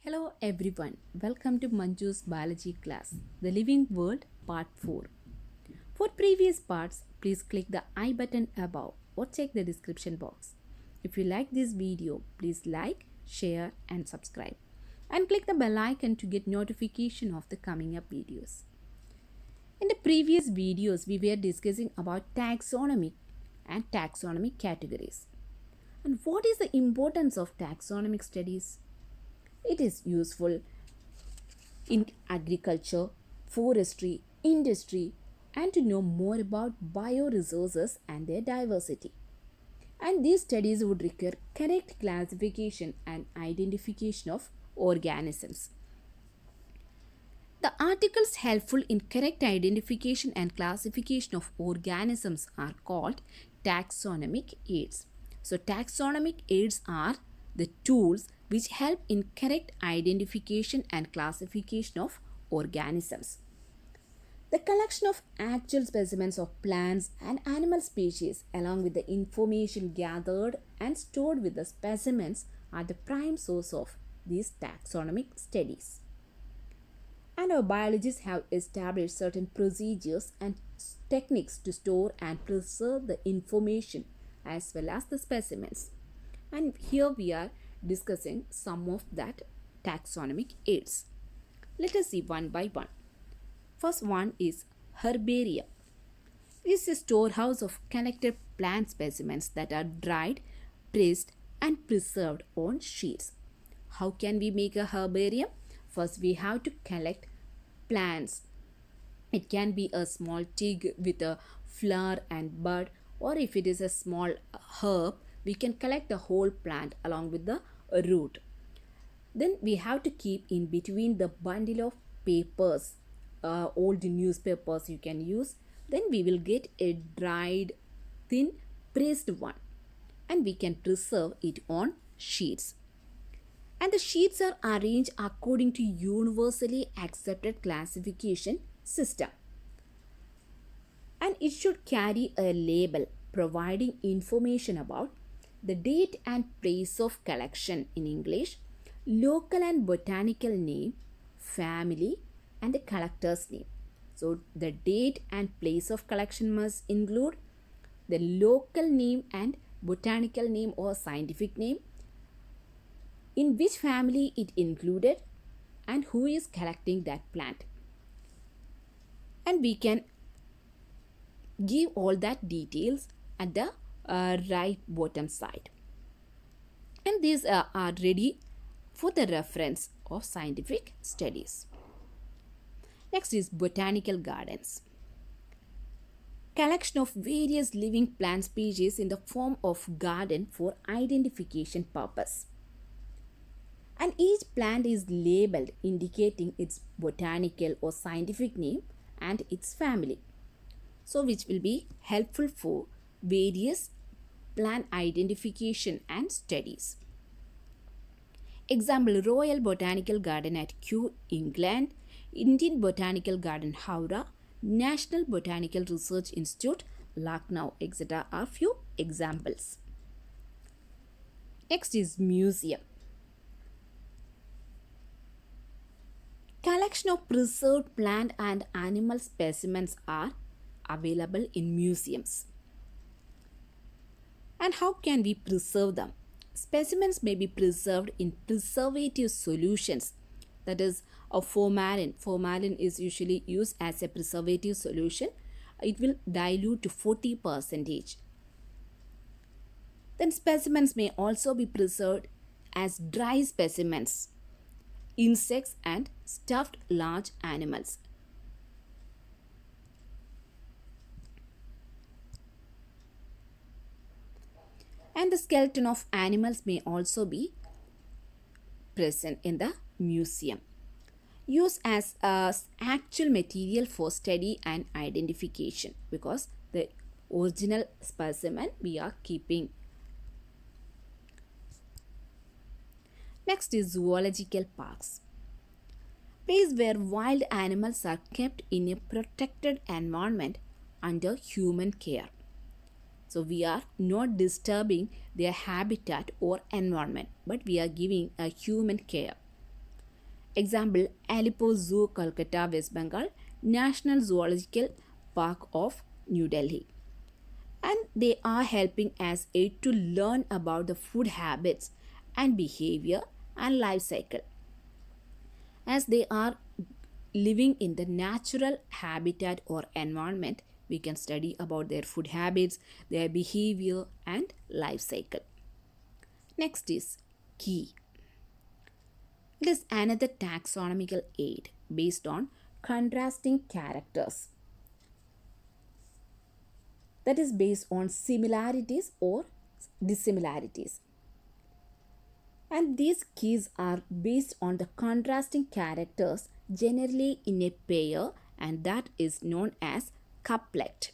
Hello everyone, welcome to Manju's biology class, The Living World Part 4. For previous parts, please click the I button above or check the description box. If you like this video, please like, share and subscribe. And click the bell icon to get notification of the coming up videos. In the previous videos, we were discussing about taxonomy and taxonomic categories. And what is the importance of taxonomic studies? It is useful in agriculture, forestry, industry, and to know more about bioresources and their diversity. And these studies would require correct classification and identification of organisms. The articles helpful in correct identification and classification of organisms are called taxonomic aids. So, taxonomic aids are the tools which help in correct identification and classification of organisms. The collection of actual specimens of plants and animal species, along with the information gathered and stored with the specimens, are the prime source of these taxonomic studies. And our biologists have established certain procedures and techniques to store and preserve the information as well as the specimens. And here we are discussing some of that taxonomic aids. Let us see one by one. First one is herbarium. It is a storehouse of collected plant specimens that are dried, pressed and preserved on sheets. How can we make a herbarium? First we have to collect plants. It can be a small twig with a flower and bud, or if it is a small herb, we can collect the whole plant along with the root. Then we have to keep in between the bundle of papers, old newspapers you can use. Then we will get a dried, thin, pressed one, and we can preserve it on sheets. And the sheets are arranged according to universally accepted classification system. And it should carry a label providing information about the date and place of collection in English, local and botanical name, family, and the collector's name. So, the date and place of collection must include the local name and botanical name or scientific name, in which family it included, and who is collecting that plant. And we can give all that details at the right bottom side. And these are ready for the reference of scientific studies. Next is botanical gardens. Collection of various living plant species in the form of garden for identification purpose. And each plant is labeled indicating its botanical or scientific name and its family. So which will be helpful for various plant identification and studies. Example, Royal Botanical Garden at Kew, England, Indian Botanical Garden, Howrah, National Botanical Research Institute, Lucknow, etc. are few examples. Next is museum. Collection of preserved plant and animal specimens are available in museums. And how can we preserve them? Specimens may be preserved in preservative solutions, that is a formalin. Formalin is usually used as a preservative solution. It will dilute to 40%. Then specimens may also be preserved as dry specimens, insects and stuffed large animals. And the skeleton of animals may also be present in the museum. Used as actual material for study and identification, because the original specimen we are keeping. Next is zoological parks. Place where wild animals are kept in a protected environment under human care. So we are not disturbing their habitat or environment, but we are giving a human care. Example, Alipo Zoo, Kolkata, West Bengal, National Zoological Park of New Delhi. And they are helping us aid to learn about the food habits and behavior and life cycle, as they are living in the natural habitat or environment. We can study about their food habits, their behavior and life cycle. Next is key. It is another taxonomical aid based on contrasting characters, that is based on similarities or dissimilarities. And these keys are based on the contrasting characters, generally in a pair, and that is known as couplet.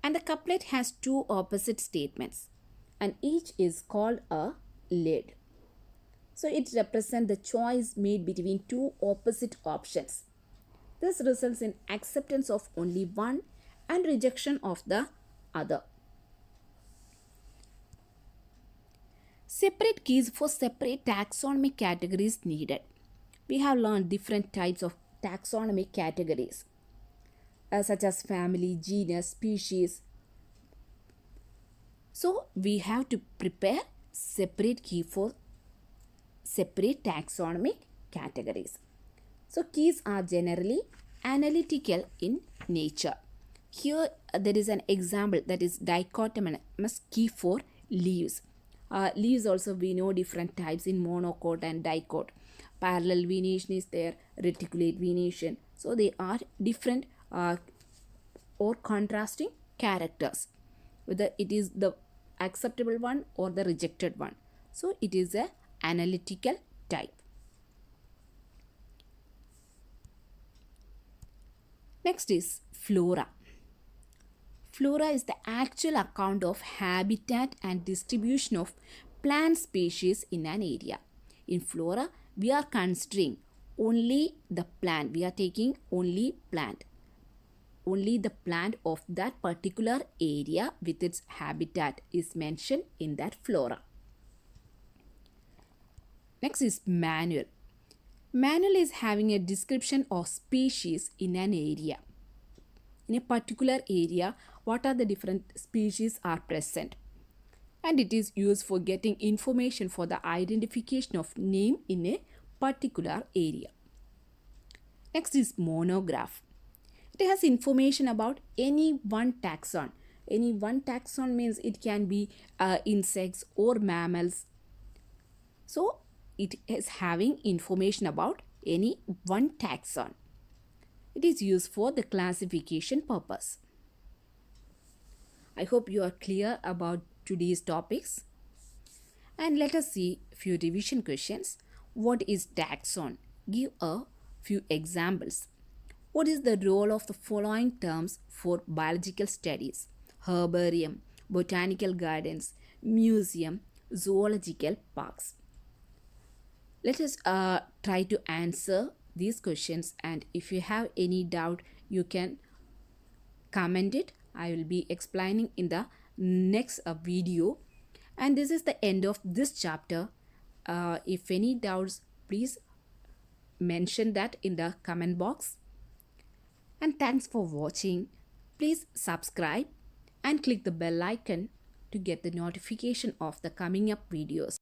And the couplet has two opposite statements, and each is called a lead. So it represents the choice made between two opposite options. This results in acceptance of only one and rejection of the other. Separate keys for separate taxonomic categories needed. We have learned different types of taxonomic categories, such as family, genus, species. So we have to prepare separate key for separate taxonomic categories. So keys are generally analytical in nature. Here there is an example, that is dichotomous key for leaves. Leaves also we know different types in monocot and dicot. Parallel venation is there, reticulate venation. So they are different or contrasting characters, whether it is the acceptable one or the rejected one. So it is a analytical type. Next is flora. Flora is the actual account of habitat and distribution of plant species in an area. In flora, we are considering only the plant. We are taking only plant. Only the plant of that particular area with its habitat is mentioned in that flora. Next is manual. Manual is having a description of species in an area. In a particular area, what are the different species are present, and it is used for getting information for the identification of name in a particular area. Next is monograph. It has information about any one taxon. Any one taxon means it can be insects or mammals. So it is having information about any one taxon. It is used for the classification purpose. I hope you are clear about today's topics. And let us see few revision questions. What is taxon? Give a few examples. What is the role of the following terms for biological studies? Herbarium, botanical gardens, museum, zoological parks. Let us try to answer these questions, and if you have any doubt, you can comment it. I will be explaining in the next video. And this is the end of this chapter. If any doubts, please mention that in the comment box. And thanks for watching. Please subscribe and click the bell icon to get the notification of the coming up videos.